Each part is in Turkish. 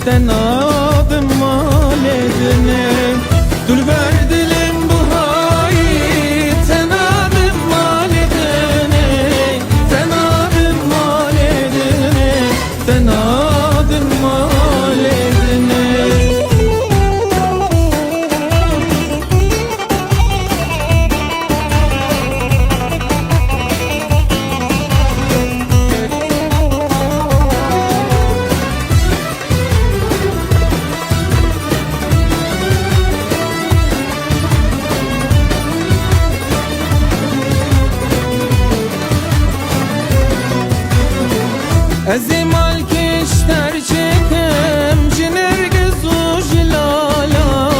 Tenadım maledine Dül verdilim bu hayi Tenadım maledine Tenadım maledine Tenadım maledine Ezim alkışlar çekem Ciner gezu jilala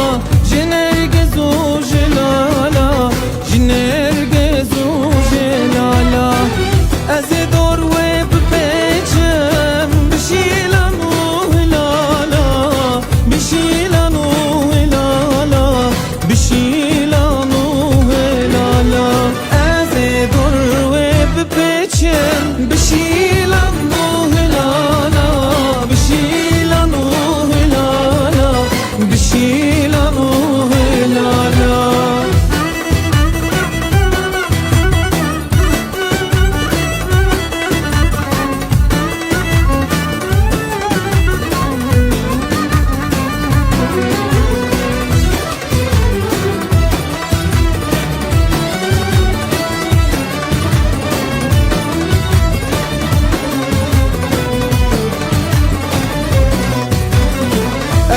Ciner gezu jilala Ciner gezu jilala Ezi dor ve bepeçem Bişilanu hilala Bişilanu hilala Bişilanu hilala Ezi dor ve bepeçem Bişilanu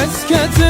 Esket